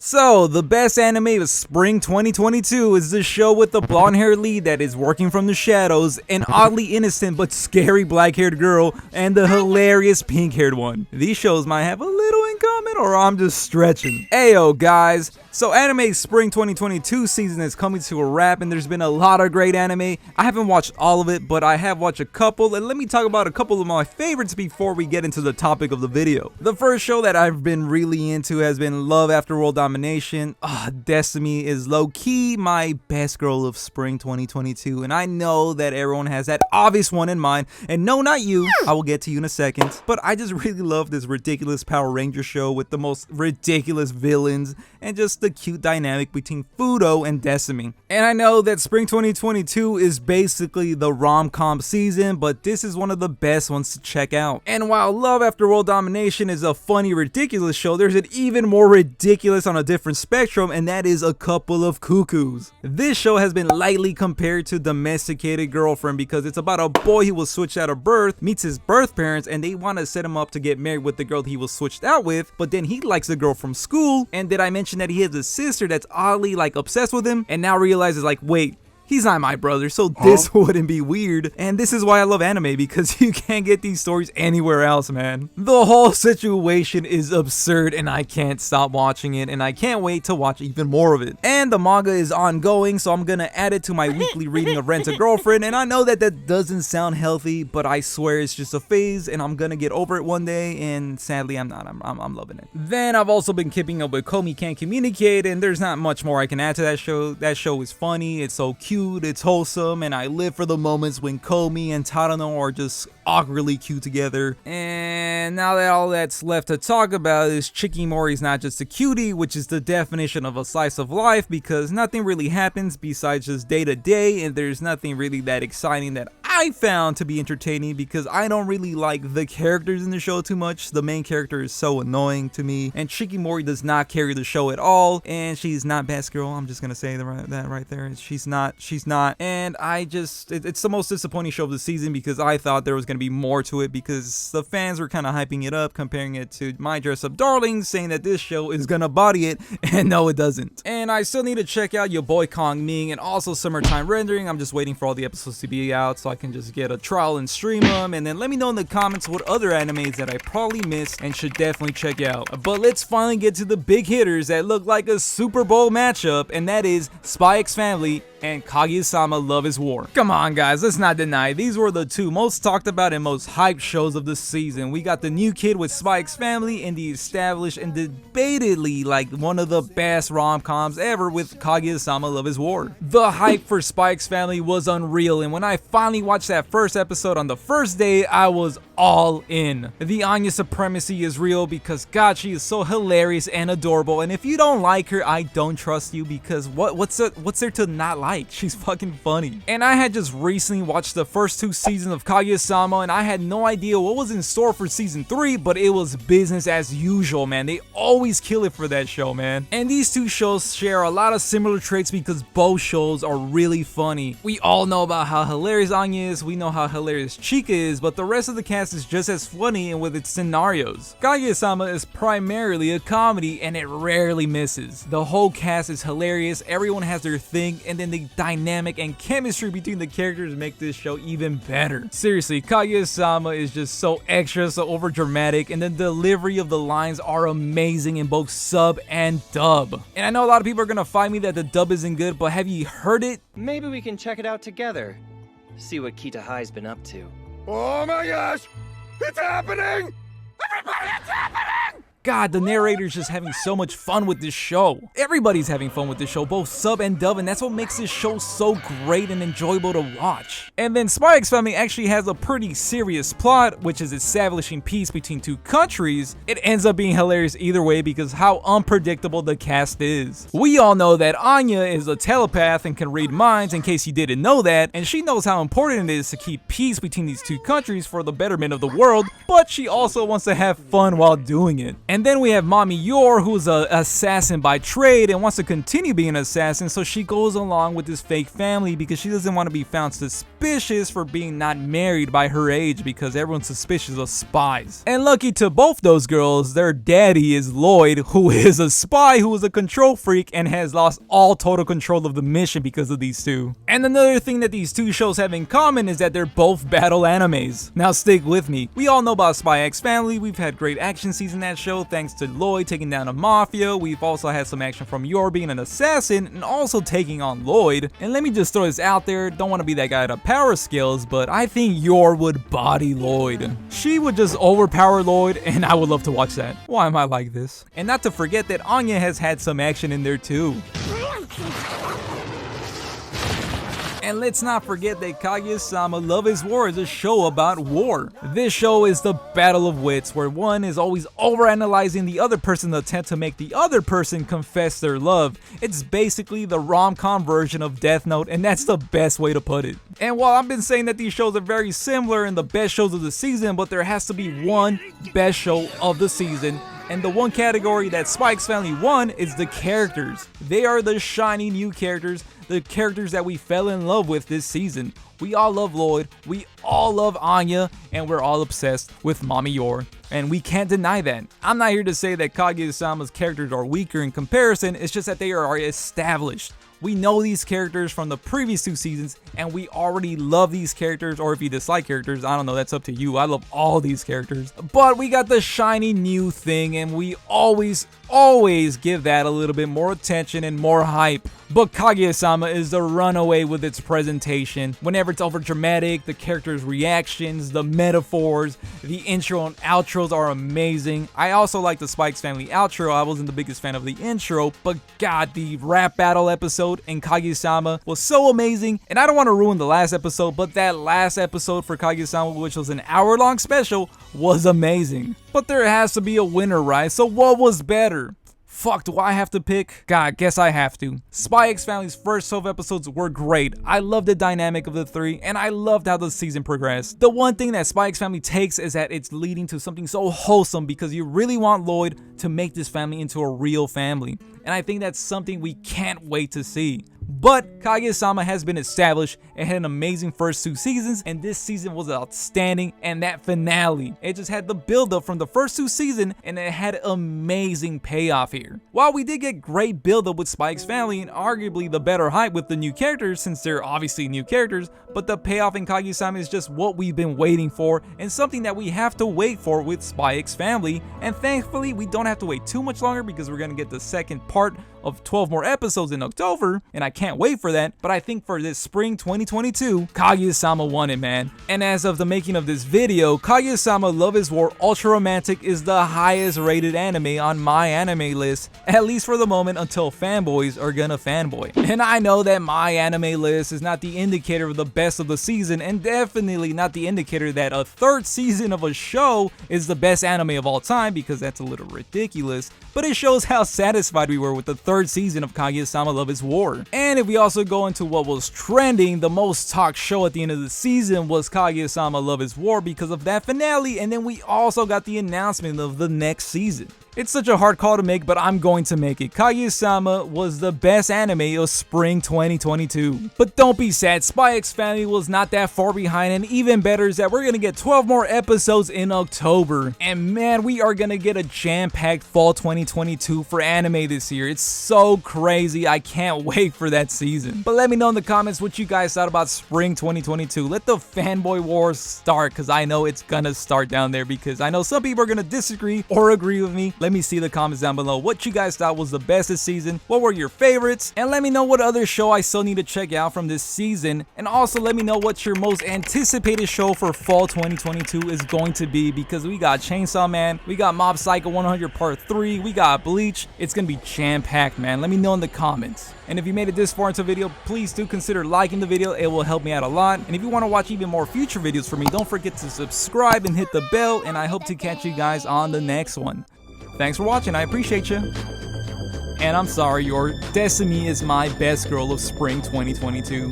So, the best anime of spring 2022 is the show with the blonde-haired lead that is working from the shadows, an oddly innocent but scary black-haired girl, and the hilarious pink-haired one. These shows might have a little in common, or I'm just stretching. Ayo, guys. So, anime spring 2022 season is coming to a wrap, and there's been a lot of great anime. I haven't watched all of it, but I have watched a couple, and let me talk about a couple of my favorites before we get into the topic of the video. The first show that I've been really into has been Love After World Domination. Destiny is low-key my best girl of spring 2022, and I know that everyone has that obvious one in mind, and no, not you, I will get to you in a second, but I just really love this ridiculous Power Ranger show with the most ridiculous villains, and just the cute dynamic between Fudo and Destiny. And I know that spring 2022 is basically the rom-com season, but this is one of the best ones to check out. And while Love After World Domination is a funny, ridiculous show, there's an even more ridiculous on a different spectrum, and that is A Couple of Cuckoos. This show has been lightly compared to Domesticated Girlfriend because it's about a boy who was switched out of birth, meets his birth parents, and they want to set him up to get married with the girl he was switched out with, but then he likes the girl from school, and did I mention that he has a sister that's oddly obsessed with him, and now realizes wait, he's not my brother, so this wouldn't be weird. And this is why I love anime, because you can't get these stories anywhere else, man. The whole situation is absurd, and I can't stop watching it, and I can't wait to watch even more of it. And the manga is ongoing, so I'm gonna add it to my weekly reading of Rent a Girlfriend, and I know that that doesn't sound healthy, but I swear it's just a phase, and I'm gonna get over it one day, and sadly I'm not. I'm loving it. Then I've also been keeping up with Komi Can't Communicate, and there's not much more I can add to that show. That show is funny, it's so cute, it's wholesome, and I live for the moments when Komi and Tadano are just awkwardly cute together. And now that all that's left to talk about is Chikimori's not just a cutie, which is the definition of a slice of life, because nothing really happens besides just day to day, and there's nothing really that exciting that I found to be entertaining, because I don't really like the characters in the show too much. The main character is so annoying to me, and Chikimori does not carry the show at all, and she's not best girl. I'm just gonna say that right there. She's not, and it's the most disappointing show of the season, because I thought there was gonna be more to it, because the fans were kind of hyping it up, comparing it to My Dress Up Darling, saying that this show is gonna body it, and no, it doesn't. And I still need to check out your boy Kong Ming and also Summertime Rendering. I'm just waiting for all the episodes to be out so I can just get a trial and stream them, and then let me know in the comments what other animes that I probably missed and should definitely check out. But let's finally get to the big hitters that look like a Super Bowl matchup, and that is Spy X Family and Kaguya Sama Love is War. Come on guys, let's not deny, these were the two most talked about and most hyped shows of the season. We got the new kid with Spy X Family and the established and debatedly one of the best rom-coms ever with Kaguya Sama Love is War. The hype for Spy X Family was unreal, and when I finally watched that first episode on the first day, I was all in. The Anya supremacy is real, because God, she is so hilarious and adorable, and if you don't like her, I don't trust you, because what's there to not like? She's fucking funny. And I had just recently watched the first 2 seasons of Kaguya Sama, and I had no idea what was in store for season 3, but it was business as usual, man. They always kill it for that show, man. And these two shows share a lot of similar traits, because both shows are really funny. We all know about how hilarious Anya is, we know how hilarious Chika is, but the rest of the cast is just as funny and with its scenarios. Kaguya Sama is primarily a comedy, and it rarely misses. The whole cast is hilarious, everyone has their thing, and then the dynamic and chemistry between the characters make this show even better. Seriously, Kaguya Sama is just so extra, so over dramatic, and the delivery of the lines are amazing in both sub and dub. And I know a lot of people are gonna find me that the dub isn't good, but have you heard it? Maybe we can check it out together. See what Kita Hi's been up to. Oh my gosh! It's happening! Everybody, it's happening! God, the narrator's just having so much fun with this show. Everybody's having fun with this show, both sub and dub, and that's what makes this show so great and enjoyable to watch. And then Spy X Family actually has a pretty serious plot, which is establishing peace between 2 countries. It ends up being hilarious either way, because how unpredictable the cast is. We all know that Anya is a telepath and can read minds, in case you didn't know that, and she knows how important it is to keep peace between these 2 countries for the betterment of the world, but she also wants to have fun while doing it. And And then we have Mommy Yor, who's an assassin by trade and wants to continue being an assassin, so she goes along with this fake family because she doesn't want to be found suspicious for being not married by her age, because everyone's suspicious of spies. And lucky to both those girls, their daddy is Lloyd, who is a spy who is a control freak and has lost all total control of the mission because of these two. And another thing that these two shows have in common is that they're both battle animes. Now stick with me. We all know about Spy X Family. We've had great action scenes in that show thanks to Lloyd taking down a mafia. We've also had some action from Yor being an assassin and also taking on Lloyd. And let me just throw this out there, don't want to be that guy to power skills, but I think Yor would body Lloyd. She would just overpower Lloyd, and I would love to watch that. Why am I like this? And not to forget that Anya has had some action in there too. And let's not forget that Kaguya Sama Love is War is a show about war. This show is the battle of wits, where one is always overanalyzing the other person's attempt to make the other person confess their love. It's basically the rom-com version of Death Note, and that's the best way to put it. And while I've been saying that these shows are very similar in the best shows of the season, but there has to be one best show of the season. And the one category that Spy X Family won is the characters. They are the shiny new characters, the characters that we fell in love with this season. We all love Lloyd, we all love Anya, and we're all obsessed with Mommy Yor. And we can't deny that. I'm not here to say that Kaguya-sama's characters are weaker in comparison, it's just that they are established. We know these characters from the previous two seasons, and we already love these characters, or if you dislike characters, I don't know, that's up to you. I love all these characters. But we got the shiny new thing, and we always give that a little bit more attention and more hype. But Kaguya-sama is the runaway with its presentation. Whenever it's over dramatic, the characters' reactions, the metaphors, the intro and outros are amazing. I also like the Spy X Family outro. I wasn't the biggest fan of the intro, but god, the rap battle episode in Kaguya-sama was so amazing. And I don't want to ruin the last episode, but that last episode for Kaguya-sama, which was an hour-long special, was amazing. But there has to be a winner, right? So what was better? Fuck, do I have to pick? God, guess I have to. Spy X Family's first 12 episodes were great. I loved the dynamic of the three, and I loved how the season progressed. The one thing that Spy X Family takes is that it's leading to something so wholesome, because you really want Lloyd to make this family into a real family. And I think that's something we can't wait to see. But Kaguya-sama has been established. It had an amazing first two seasons, and this season was outstanding. And that finale, it just had the build-up from the first two seasons, and it had amazing payoff here. While we did get great build-up with Spy X Family, and arguably the better hype with the new characters, since they're obviously new characters, but the payoff in Kaguya-sama is just what we've been waiting for, and something that we have to wait for with Spy X Family. And thankfully, we don't have to wait too much longer, because we're gonna get the second part of 12 more episodes in October, and I can't wait for that. But I think for this spring 2022, Kaguya-sama won it, man. And as of the making of this video, Kaguya-sama Love is War Ultra Romantic is the highest rated anime on my anime list, at least for the moment, until fanboys are gonna fanboy. And I know that my anime list is not the indicator of the best of the season, and definitely not the indicator that a third season of a show is the best anime of all time, because that's a little ridiculous. But it shows how satisfied we were with the third season of Kaguya-sama Love is War. And if we also go into what was trending, the most talked show at the end of the season was Kaguya-sama Love is War because of that finale, and then we also got the announcement of the next season. It's such a hard call to make, but I'm going to make it. Kaguya-sama was the best anime of spring 2022. But don't be sad, Spy X Family was not that far behind, and even better is that we're gonna get 12 more episodes in October. And man, we are gonna get a jam-packed fall 2022 for anime this year. It's so crazy, I can't wait for that season. But let me know in the comments what you guys thought about spring 2022. Let the fanboy wars start, because I know it's gonna start down there, because I know some people are gonna disagree or agree with me. Let me see the comments down below what you guys thought was the best this season, what were your favorites, and let me know what other show I still need to check out from this season. And also let me know what your most anticipated show for fall 2022 is going to be, because we got Chainsaw Man, we got Mob Psycho 100 Part 3, we got Bleach. It's gonna be jam-packed, man. Let me know in the comments. And if you made it this far into the video, please do consider liking the video. It will help me out a lot. And if you want to watch even more future videos from me, don't forget to subscribe and hit the bell, and I hope to catch you guys on the next one. Thanks for watching, I appreciate you. And I'm sorry, your Destiny is my best girl of spring 2022.